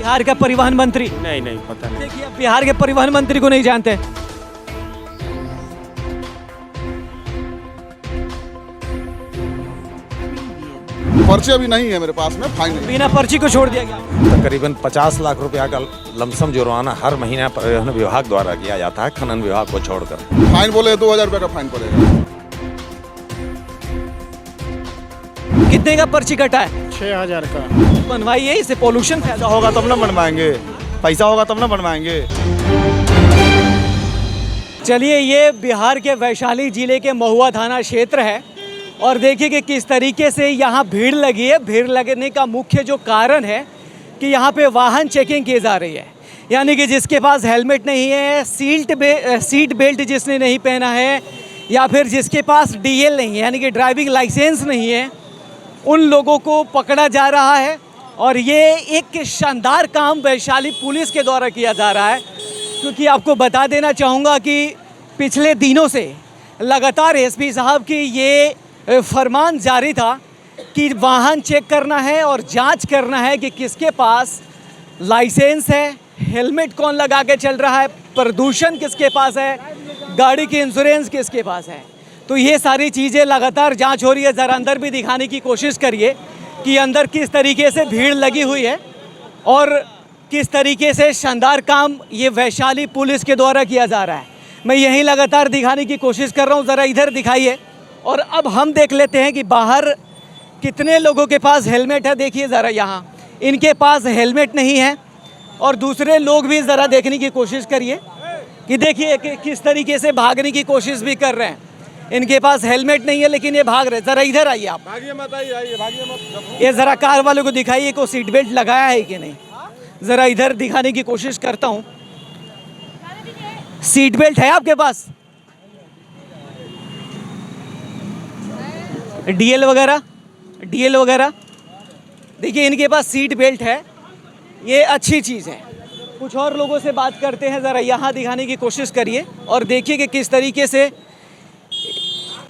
बिहार का परिवहन मंत्री? नहीं नहीं पता नहीं। देखिए, आप बिहार के परिवहन मंत्री को नहीं जानते? पर्ची अभी नहीं है मेरे पास में, फाइन है। बिना पर्ची को छोड़ दिया गया। तकरीबन 50 लाख रुपया का लमसम जुर्माना हर महीने परिवहन विभाग द्वारा किया जाता है, खनन विभाग को छोड़कर। फाइन बोले 2000 रुपये का फाइन पड़ेगा। कितने का पर्ची कटा है? 6000 का। बनवाइए, इससे पोल्यूशन फैला होगा। होगा तब ना बनवाएंगे, पैसा होगा तब ना बनवाएंगे। चलिए, ये बिहार के वैशाली जिले के महुआ थाना क्षेत्र है और देखिए कि किस तरीके से यहाँ भीड़ लगी है। भीड़ लगने का मुख्य जो कारण है कि यहाँ पे वाहन चेकिंग की जा रही है, यानी कि जिसके पास हेलमेट नहीं है, सीट बेल्ट जिसने नहीं पहना है, या फिर जिसके पास डीएल नहीं है यानी कि ड्राइविंग लाइसेंस नहीं है, उन लोगों को पकड़ा जा रहा है। और ये एक शानदार काम वैशाली पुलिस के द्वारा किया जा रहा है, क्योंकि आपको बता देना चाहूँगा कि पिछले दिनों से लगातार एसपी साहब की ये फरमान जारी था कि वाहन चेक करना है और जांच करना है कि किसके पास लाइसेंस है, हेलमेट कौन लगा के चल रहा है, प्रदूषण किसके पास है, गाड़ी की इंश्योरेंस किसके पास है। तो ये सारी चीज़ें लगातार जांच हो रही है। ज़रा अंदर भी दिखाने की कोशिश करिए कि अंदर किस तरीके से भीड़ लगी हुई है और किस तरीके से शानदार काम ये वैशाली पुलिस के द्वारा किया जा रहा है। मैं यहीं लगातार दिखाने की कोशिश कर रहा हूँ, ज़रा इधर दिखाइए। और अब हम देख लेते हैं कि बाहर कितने लोगों के पास हेलमेट है। देखिए ज़रा, यहाँ इनके पास हेलमेट नहीं है और दूसरे लोग भी ज़रा देखने की कोशिश करिए कि देखिए कि किस तरीके से भागने की कोशिश भी कर रहे हैं। इनके पास हेलमेट नहीं है लेकिन ये भाग रहे हैं। ज़रा इधर आइए आप, भागिए मत, आइए भागिए मत। ये ज़रा कार वालों को दिखाइए को सीट बेल्ट लगाया है कि नहीं। ज़रा इधर दिखाने की कोशिश करता हूँ। सीट बेल्ट है आपके पास? डीएल वगैरह देखिए, इनके पास सीट बेल्ट है, ये अच्छी चीज़ है। कुछ और लोगों से बात करते हैं, ज़रा यहाँ दिखाने की कोशिश करिए और देखिए कि किस तरीके से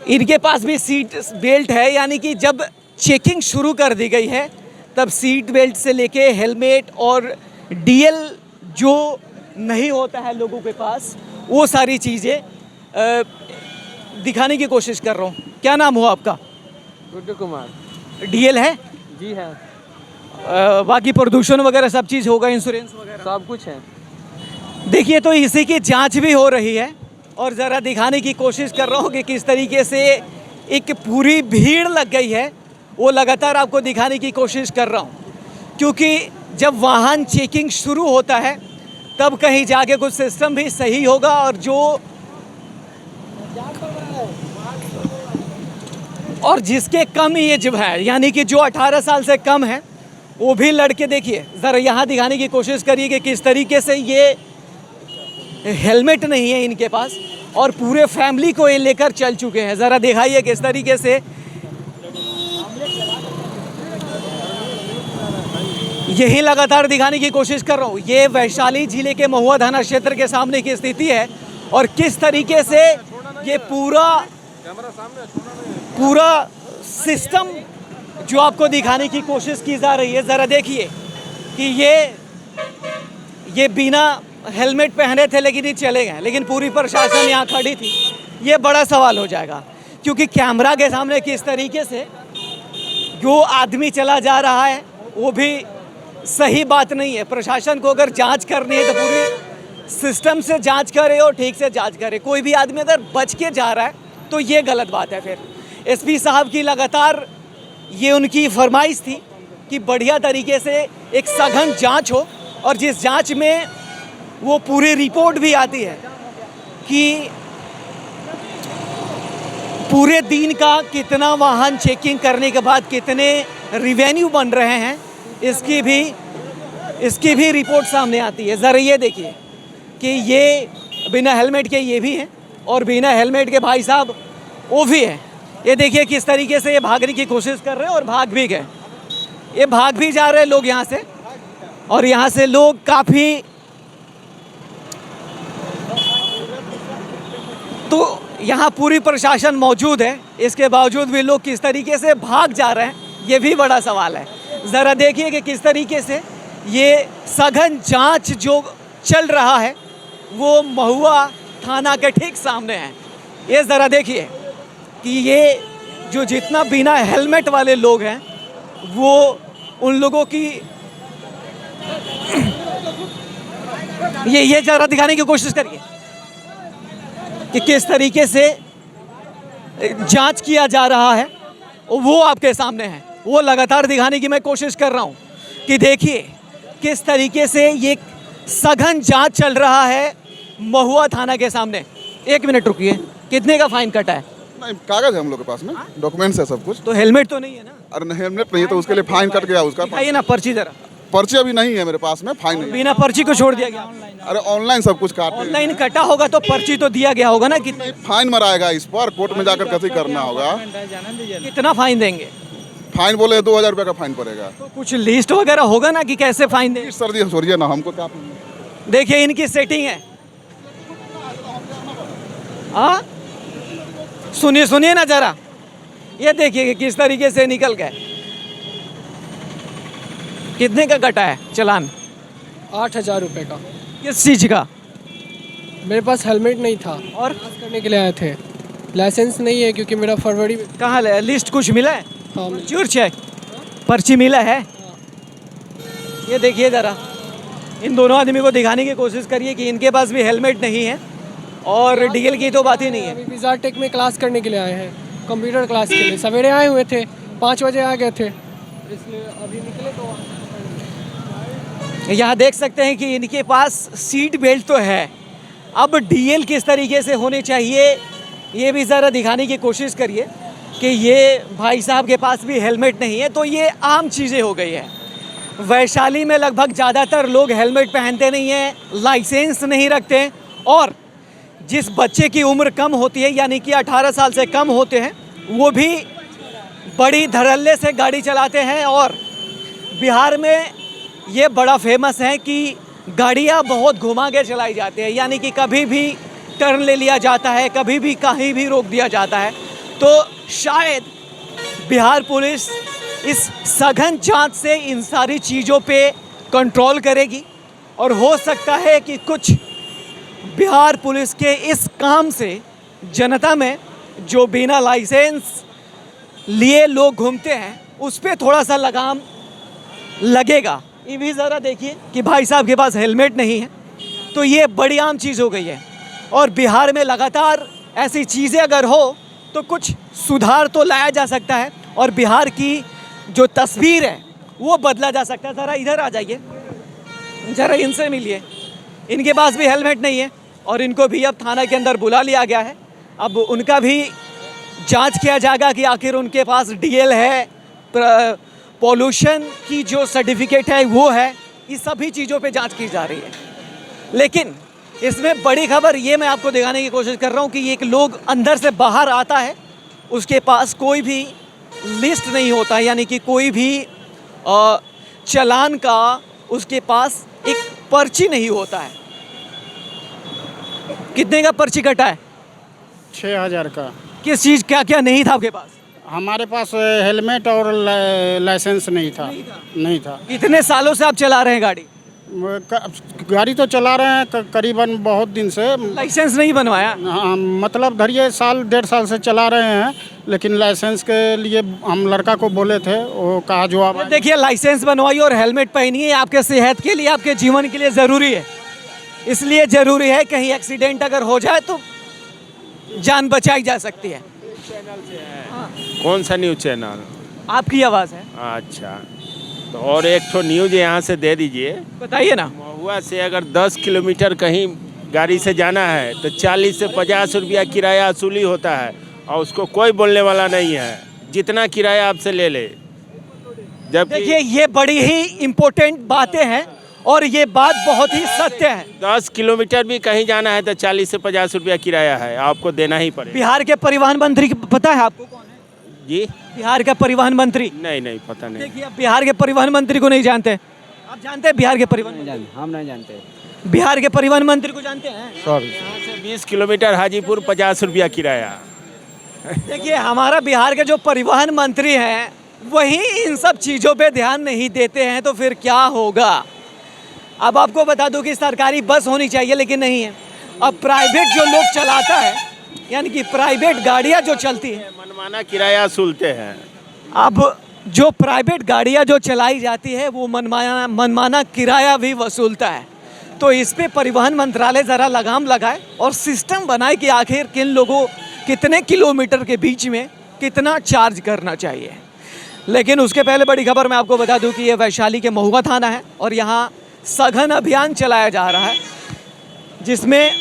इनके पास भी सीट बेल्ट है, यानी कि जब चेकिंग शुरू कर दी गई है तब सीट बेल्ट से लेके हेलमेट और डीएल जो नहीं होता है लोगों के पास, वो सारी चीज़ें दिखाने की कोशिश कर रहा हूँ। क्या नाम हुआ आपका? गुड्डू कुमार। डीएल है? जी हाँ, बाकी प्रदूषण वगैरह सब चीज़ होगा, इंश्योरेंस वगैरह सब कुछ है। देखिए, तो इसी की जांच भी हो रही है और ज़रा दिखाने की कोशिश कर रहा हूँ कि किस तरीके से एक पूरी भीड़ लग गई है, वो लगातार आपको दिखाने की कोशिश कर रहा हूँ। क्योंकि जब वाहन चेकिंग शुरू होता है तब कहीं जाके कुछ सिस्टम भी सही होगा और जिसके कम एज है, यानी कि जो 18 साल से कम है, वो भी लड़के देखिए। ज़रा यहाँ दिखाने की कोशिश करिए कि किस तरीके से ये हेलमेट नहीं है इनके पास और पूरे फैमिली को ये लेकर चल चुके हैं। ज़रा दिखाइए किस तरीके से। यही लगातार दिखाने की कोशिश कर रहा हूँ। ये वैशाली जिले के महुआ थाना क्षेत्र के सामने की स्थिति है और किस तरीके से ये पूरा सिस्टम जो आपको दिखाने की कोशिश की जा रही है। ज़रा देखिए कि ये बिना हेलमेट पहने थे लेकिन ये चले गए, लेकिन पूरी प्रशासन यहाँ खड़ी थी। ये बड़ा सवाल हो जाएगा, क्योंकि कैमरा के सामने किस तरीके से जो आदमी चला जा रहा है वो भी सही बात नहीं है। प्रशासन को अगर जांच करनी है तो पूरे सिस्टम से जांच करे और ठीक से जांच करे। कोई भी आदमी अगर बच के जा रहा है तो ये गलत बात है। फिर एसपी साहब की लगातार ये उनकी फरमाइश थी कि बढ़िया तरीके से एक सघन जांच हो और जिस जांच में वो पूरी रिपोर्ट भी आती है कि पूरे दिन का कितना वाहन चेकिंग करने के बाद कितने रिवेन्यू बन रहे हैं, इसकी भी रिपोर्ट सामने आती है। ज़रा ये देखिए कि ये बिना हेलमेट के ये भी हैं और बिना हेलमेट के भाई साहब वो भी हैं। ये देखिए किस तरीके से ये भागने की कोशिश कर रहे हैं और भाग भी गए। ये भाग भी जा रहे हैं लोग यहाँ से, और यहाँ से लोग काफ़ी, तो यहाँ पूरी प्रशासन मौजूद है, इसके बावजूद भी लोग किस तरीके से भाग जा रहे हैं, ये भी बड़ा सवाल है। ज़रा देखिए कि किस तरीके से ये सघन जांच जो चल रहा है वो महुआ थाना के ठीक सामने है। ये ज़रा देखिए कि ये जो जितना बिना हेलमेट वाले लोग हैं वो उन लोगों की ये ज़रा दिखाने की कोशिश करिए कि किस तरीके से जांच किया जा रहा है, वो आपके सामने है। वो लगातार दिखाने की मैं कोशिश कर रहा हूँ कि देखिए किस तरीके से ये सघन जांच चल रहा है महुआ थाना के सामने। 1 मिनट रुकिए, कितने का फाइन कटा है? नहीं, कागज है हम लोग के पास में, डॉक्यूमेंट्स है सब कुछ। तो हेलमेट तो नहीं है ना? अरे हेलमेट नहीं है तो उसके लिए फाइन कट गया उसका। दिखाइए ना पर्ची जरा। पर्ची अभी नहीं है मेरे पास में, फाइन नहीं है। बिना पर्ची को छोड़ दिया गया? अरे ऑनलाइन सब कुछ काटे। ऑनलाइन कटा होगा तो पर्ची तो दिया गया होगा ना। कितना फाइन मराएगा इस पर, कोर्ट में जाकर कैसे करना होगा। कितना फाइन देंगे? फाइन बोले 2000 रुपये का फाइन पड़ेगा। तो कुछ लिस्ट वगैरह होगा ना कि कैसे फाइन देंगे? सर जी छोड़िए ना, हमको क्या। देखिए इनकी सेटिंग है। हाँ सुनिए सुनिए ना जरा, ये देखिए कि किस तरीके से निकल गए। कितने का कटा है चालान? 8000 रुपये का। किस चीज का? मेरे पास हेलमेट नहीं था और करने के लिए आए थे। लाइसेंस नहीं है क्योंकि मेरा फरवरी में। कहाँ लिस्ट कुछ मिला है? हाँ, चूर चेक पर्ची मिला है? ये देखिए ज़रा, इन दोनों आदमी को दिखाने की कोशिश करिए कि इनके पास भी हेलमेट नहीं है और डीएल की तो बात ही नहीं है। अभी विज़ा टेक में क्लास करने के लिए आए हैं, कंप्यूटर क्लास के लिए। सवेरे आए हुए थे, 5 बजे आ गए थे, इसलिए अभी निकले तो। यहाँ देख सकते हैं कि इनके पास सीट बेल्ट तो है, अब डीएल किस तरीके से होने चाहिए ये भी ज़रा दिखाने की कोशिश करिए कि ये भाई साहब के पास भी हेलमेट नहीं है। तो ये आम चीज़ें हो गई है। वैशाली में लगभग ज़्यादातर लोग हेलमेट पहनते नहीं हैं, लाइसेंस नहीं रखते, और जिस बच्चे की उम्र कम होती है यानी कि 18 साल से कम होते हैं वो भी बड़ी धड़ल्ले से गाड़ी चलाते हैं। और बिहार में ये बड़ा फेमस है कि गाड़ियाँ बहुत घुमा के चलाई जाती है, यानी कि कभी भी टर्न ले लिया जाता है, कभी भी कहीं भी रोक दिया जाता है। तो शायद बिहार पुलिस इस सघन जांच से इन सारी चीज़ों पे कंट्रोल करेगी और हो सकता है कि कुछ बिहार पुलिस के इस काम से जनता में जो बिना लाइसेंस लिए लोग घूमते हैं उस पर थोड़ा सा लगाम लगेगा। ये भी ज़रा देखिए कि भाई साहब के पास हेलमेट नहीं है, तो ये बड़ी आम चीज़ हो गई है। और बिहार में लगातार ऐसी चीज़ें अगर हो तो कुछ सुधार तो लाया जा सकता है और बिहार की जो तस्वीर है वो बदला जा सकता है। ज़रा इधर आ जाइए, ज़रा इनसे मिलिए। इनके पास भी हेलमेट नहीं है और इनको भी अब थाना के अंदर बुला लिया गया है। अब उनका भी जांच किया जाएगा कि आखिर उनके पास डीएल है, पॉल्यूशन की जो सर्टिफिकेट है वो है, इस सभी चीज़ों पे जांच की जा रही है। लेकिन इसमें बड़ी खबर ये मैं आपको दिखाने की कोशिश कर रहा हूँ कि एक लोग अंदर से बाहर आता है, उसके पास कोई भी लिस्ट नहीं होता, यानी कि कोई भी चालान का उसके पास एक पर्ची नहीं होता है। कितने का पर्ची कटा है? 6000 का। किस चीज़ क्या क्या नहीं था आपके पास? हमारे पास हेलमेट और लाइसेंस नहीं था। कितने सालों से आप चला रहे हैं गाड़ी? गाड़ी तो चला रहे हैं करीबन बहुत दिन से। लाइसेंस नहीं बनवाया? हाँ, मतलब धरिए साल 1.5 साल से चला रहे हैं, लेकिन लाइसेंस के लिए हम लड़का को बोले थे, वो कहा जो आप देखिए लाइसेंस बनवाइए और हेलमेट पहनिए, आपके सेहत के लिए, आपके जीवन के लिए ज़रूरी है। इसलिए ज़रूरी है कहीं एक्सीडेंट अगर हो जाए तो जान बचाई जा सकती है। कौन सा न्यूज़ चैनल? आपकी आवाज़ है। अच्छा, तो और एक तो न्यूज़ यहाँ से दे दीजिए। बताइए ना। महुआ से अगर 10 किलोमीटर कहीं गाड़ी से जाना है तो 40 से 50 रुपया किराया वसूली होता है और उसको कोई बोलने वाला नहीं है, जितना किराया आपसे ले ले। जब देखिए ये बड़ी ही इम्पोर्टेंट बातें हैं और ये बात बहुत ही सत्य है। 10 किलोमीटर भी कहीं जाना है तो 40 से 50 रुपया किराया है, आपको देना ही पड़ेगा। बिहार के परिवहन मंत्री पता है आपको कौन है? जी बिहार का परिवहन मंत्री? नहीं पता नहीं। देखिए आप बिहार के परिवहन मंत्री को नहीं जानते? आप जानते हैं बिहार के परिवहन मंत्री? हम नहीं जानते। बिहार के परिवहन मंत्री को जानते हैं? यहाँ से 20 किलोमीटर हाजीपुर 50 रुपया किराया। देखिए हमारा बिहार के जो परिवहन मंत्री हैं वही इन सब चीज़ों पे ध्यान नहीं देते हैं तो फिर क्या होगा। अब आपको बता दूं कि सरकारी बस होनी चाहिए लेकिन नहीं है। अब प्राइवेट जो लोग चलाता है, यानी कि प्राइवेट गाड़ियां जो चलती हैं, मनमाना किराया वसूलते हैं। अब जो प्राइवेट गाड़ियां जो चलाई जाती है वो मनमाना किराया भी वसूलता है। तो इस पे परिवहन मंत्रालय ज़रा लगाम लगाए और सिस्टम बनाए कि आखिर किन लोगों कितने किलोमीटर के बीच में कितना चार्ज करना चाहिए। लेकिन उसके पहले बड़ी खबर मैं आपको बता दूं कि ये वैशाली के महुआ थाना है और यहाँ सघन अभियान चलाया जा रहा है जिसमें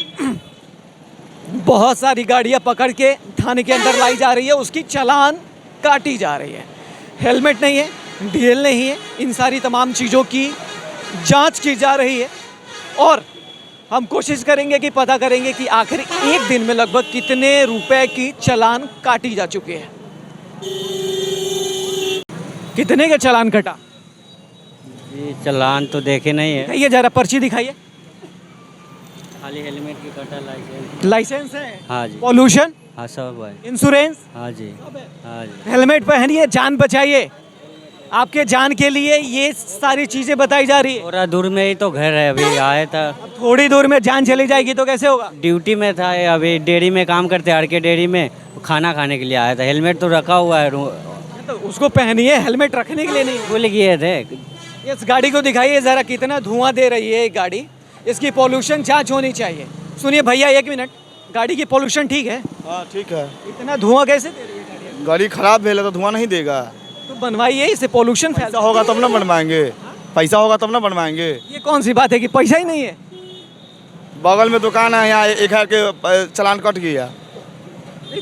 बहुत सारी गाड़ियाँ पकड़ के थाने के अंदर लाई जा रही है, उसकी चालान काटी जा रही है। हेलमेट नहीं है, डीएल नहीं है, इन सारी तमाम चीज़ों की जांच की जा रही है और हम कोशिश करेंगे कि पता करेंगे कि आखिर एक दिन में लगभग कितने रुपए की चालान काटी जा चुकी है। कितने का चालान कटा? जी चालान तो देखे नहीं है, ये जरा पर्ची दिखाइए। खाली हेलमेट की कटा, लाइसेंस। लाइसेंस है? हाँ जी। पॉल्यूशन? हाँ सब है। इंश्योरेंस? हाँ जी। हाँ जी। हेलमेट पहनिए, जान बचाइए। आपके जान के लिए ये सारी चीजें बताई जा रही है। थोड़ा दूर में ही तो घर है, अभी आए था। थोड़ी दूर में जान चली जाएगी तो कैसे होगा? ड्यूटी में था, अभी डेयरी में काम करते, आर के डेयरी में खाना खाने के लिए आया था। हेलमेट तो रखा हुआ है, तो उसको पहनिए, हेलमेट रखने के लिए नहीं। भूल गए थे। इस गाड़ी को दिखाइए जरा, कितना धुआं दे रही है ये गाड़ी। इसकी पॉल्यूशन जांच होनी चाहिए। सुनिए भैया, एक मिनट, गाड़ी की पॉल्यूशन ठीक है? हाँ ठीक है। इतना धुआं कैसे दे रही है गाड़ी? गाड़ी खराब है तो धुआं नहीं देगा। तो बनवाइए, इससे पॉल्यूशन पैसा फैलता होगा तब ना बनवाएंगे, पैसा होगा तब ना बनवाएंगे। ये कौन सी बात है कि पैसा ही नहीं है? बगल में दुकान है, यहाँ एक है के चालान कट गया।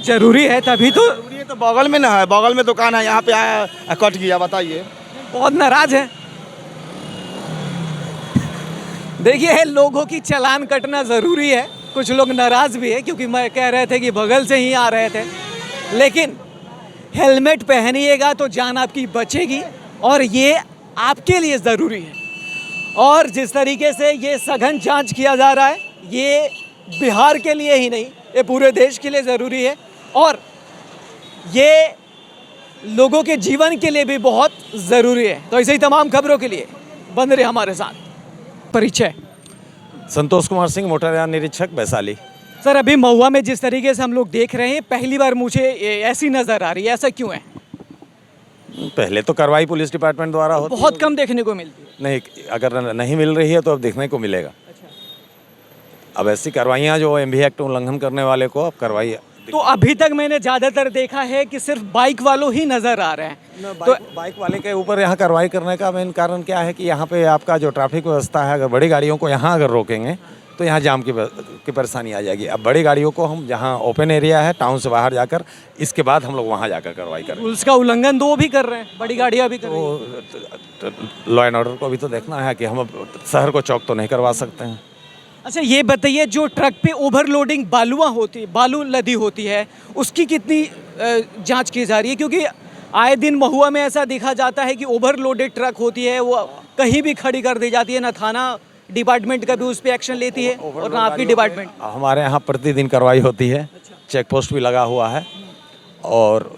जरूरी है तभी तो। ये तो बगल में ना है, बगल में दुकान है, यहाँ पे आया कट गया। बताइए, बहुत नाराज है। देखिए, लोगों की चालान कटना ज़रूरी है। कुछ लोग नाराज भी है क्योंकि मैं कह रहे थे कि बगल से ही आ रहे थे, लेकिन हेलमेट पहनिएगा तो जान आपकी बचेगी और ये आपके लिए ज़रूरी है। और जिस तरीके से ये सघन जांच किया जा रहा है, ये बिहार के लिए ही नहीं, ये पूरे देश के लिए ज़रूरी है और ये लोगों के जीवन के लिए भी बहुत ज़रूरी है। तो ऐसे ही तमाम खबरों के लिए बने रहे हमारे साथ। परिचय? संतोष कुमार सिंह, मोटरयान निरीक्षक, वैशाली। सर, अभी महुआ में जिस तरीके से हम लोग देख रहे हैं, पहली बार मुझे ऐसी नज़र आ रही है, ऐसा क्यों है? पहले तो कार्रवाई पुलिस डिपार्टमेंट द्वारा होती है। बहुत कम देखने को मिलती है। नहीं, अगर नहीं मिल रही है तो अब देखने को मिलेगा। अब ऐसी कार्रवाइयाँ जो एमवी एक्ट उल्लंघन करने वाले को अब कार्रवाई। तो अभी तक मैंने ज़्यादातर देखा है कि सिर्फ बाइक वालों ही नज़र आ रहे हैं। तो बाइक वाले के ऊपर यहाँ कार्रवाई करने का मेन कारण क्या है कि यहाँ पे आपका जो ट्रैफिक व्यवस्था है, अगर बड़ी गाड़ियों को यहाँ अगर रोकेंगे तो यहाँ जाम की परेशानी आ जाएगी। अब बड़ी गाड़ियों को हम जहाँ ओपन एरिया है, टाउन से बाहर जाकर, इसके बाद हम लोग वहाँ जाकर कार्रवाई करें। रूल्स का उल्लंघन तो वो भी कर रहे हैं, बड़ी गाड़ियाँ भी कर रही हैं। तो लॉ एंड ऑर्डर को भी तो देखना है कि हम अब शहर को चौक तो नहीं करवा सकते हैं। अच्छा, ये बताइए, जो ट्रक पे ओवरलोडिंग बालू लदी होती है, उसकी कितनी जांच की जा रही है? क्योंकि आए दिन महुआ में ऐसा देखा जाता है कि ओवरलोडेड ट्रक होती है, वो कहीं भी खड़ी कर दी जाती है। ना थाना डिपार्टमेंट का भी उस पर एक्शन लेती है और ना आपकी डिपार्टमेंट। हमारे यहाँ प्रतिदिन कार्रवाई होती है। चेक पोस्ट भी लगा हुआ है और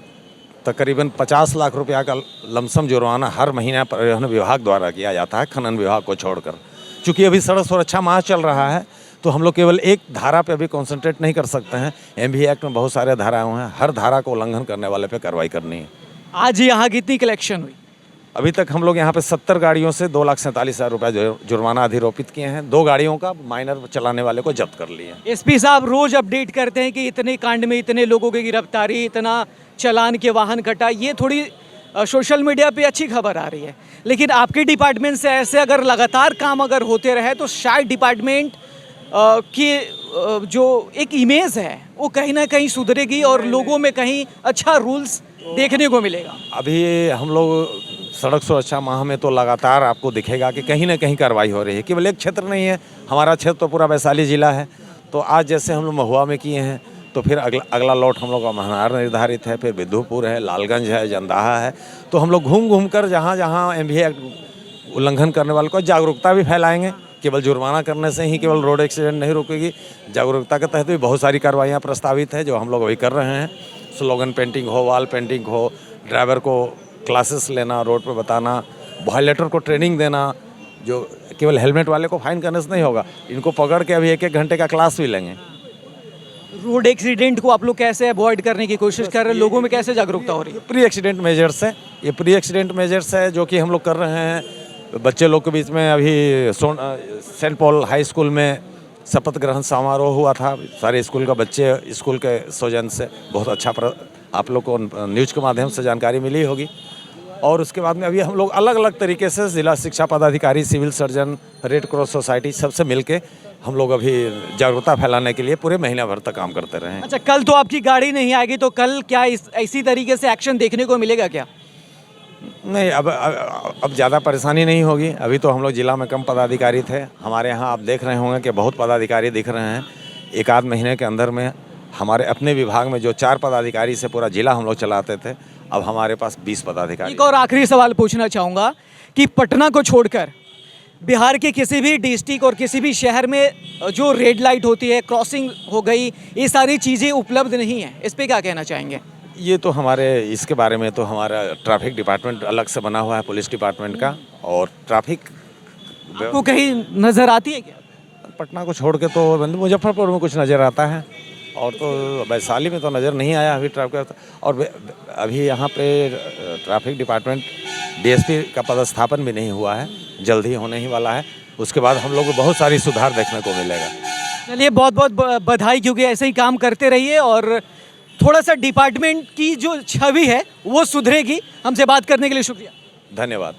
तकरीबन 50 लाख रुपया का लमसम जुर्माना हर महीना परिवहन विभाग द्वारा किया जाता है, खनन विभाग को छोड़कर। चूँकि अभी सड़क सुरक्षा माह चल रहा है तो हम लोग केवल एक धारा पे अभी कॉन्सेंट्रेट नहीं कर सकते हैं। एमवी एक्ट में बहुत सारे धाराएं हैं, हर धारा को उल्लंघन करने वाले पे कार्रवाई करनी है। आज यहाँ कितनी कलेक्शन हुई? अभी तक हम लोग यहाँ पे 70 गाड़ियों से 2,47,000 रुपये जुर्माना अधिरोपित किए हैं। 2 गाड़ियों का माइनर चलाने वाले को जब्त कर लिए। एसपी साहब रोज अपडेट करते हैं कि इतने कांड में इतने लोगों की गिरफ्तारी, इतना चालान के वाहन कटा। ये थोड़ी सोशल मीडिया पे अच्छी खबर आ रही है, लेकिन आपके डिपार्टमेंट से ऐसे अगर लगातार काम अगर होते रहे तो शायद डिपार्टमेंट की जो एक इमेज है वो कहीं ना कहीं सुधरेगी और लोगों में कहीं अच्छा रूल्स देखने को मिलेगा। अभी हम लोग सड़क सुरक्षा माह में तो लगातार आपको दिखेगा कि कहीं ना कहीं कार्रवाई हो रही है। केवल एक क्षेत्र नहीं है, हमारा क्षेत्र तो पूरा वैशाली जिला है। तो आज जैसे हम लोग महुआ में किए हैं तो फिर अगला लॉट हम लोग का महनार निर्धारित है, फिर विद्युपुर है, लालगंज है, जंदाहा है। तो हम लोग घूम कर जहाँ जहाँ एमवी एक्ट उल्लंघन करने वालों को जागरूकता भी फैलाएंगे। केवल जुर्माना करने से ही केवल रोड एक्सीडेंट नहीं रुकेगी, जागरूकता के तहत भी बहुत सारी कार्रवाइयाँ प्रस्तावित है जो हम लोग अभी कर रहे हैं। स्लोगन पेंटिंग हो, वॉल पेंटिंग हो, ड्राइवर को क्लासेस लेना, रोड पे बताना, वायलेटर को ट्रेनिंग देना। जो केवल हेलमेट वाले को फाइन करने से नहीं होगा, इनको पकड़ के अभी 1-1 घंटे का क्लास भी लेंगे। रोड एक्सीडेंट को आप लोग कैसे अवॉइड करने की कोशिश कर रहे हैं, लोगों में कैसे जागरूकता हो रही है? प्री एक्सीडेंट मेजर्स है, ये प्री एक्सीडेंट मेजर्स है जो कि हम लोग कर रहे हैं। बच्चे लोग के बीच में अभी सेंट पॉल हाई स्कूल में शपथ ग्रहण समारोह हुआ था। सारे स्कूल का बच्चे, स्कूल के सौजन्य से बहुत अच्छा आप लोग को न्यूज़ के माध्यम से जानकारी मिली होगी। और उसके बाद में अभी हम लोग अलग अलग तरीके से जिला शिक्षा पदाधिकारी, civil surgeon, red cross society सबसे मिलके हम लोग अभी जागरूकता फैलाने के लिए पूरे महीना भर तक काम करते रहे हैं। अच्छा, कल तो आपकी गाड़ी नहीं आएगी, तो कल क्या इसी तरीके से एक्शन देखने को मिलेगा क्या? नहीं, अब ज़्यादा परेशानी नहीं होगी। अभी तो हम लोग जिला में कम पदाधिकारी थे, हमारे यहाँ आप देख रहे होंगे कि बहुत पदाधिकारी दिख रहे हैं। 1-आध महीने के अंदर में हमारे अपने विभाग में जो 4 पदाधिकारी से पूरा जिला हम लोग चलाते थे, अब हमारे पास 20 पदाधिकारी। एक और आखिरी सवाल पूछना चाहूँगा कि पटना को छोड़कर बिहार के किसी भी डिस्ट्रिक्ट और किसी भी शहर में जो रेड लाइट होती है, क्रॉसिंग हो गई, ये सारी चीज़ें उपलब्ध नहीं है, इस पर क्या कहना चाहेंगे? ये तो हमारे इसके बारे में तो हमारा ट्रैफिक डिपार्टमेंट अलग से बना हुआ है, पुलिस डिपार्टमेंट का। और ट्रैफिक आपको कहीं नज़र आती है क्या? पटना को छोड़ के तो मुजफ्फरपुर में कुछ नज़र आता है, और तो वैशाली में तो नज़र नहीं आया अभी ट्रैफिक। और अभी यहाँ पे ट्रैफिक डिपार्टमेंट डीएसपी का पदस्थापन भी नहीं हुआ है, जल्द ही होने ही वाला है। उसके बाद हम लोग को बहुत सारी सुधार देखने को मिलेगा। चलिए, बहुत बहुत बधाई, क्योंकि ऐसे ही काम करते रहिए और थोड़ा सा डिपार्टमेंट की जो छवि है वो सुधरेगी। हमसे बात करने के लिए शुक्रिया। धन्यवाद।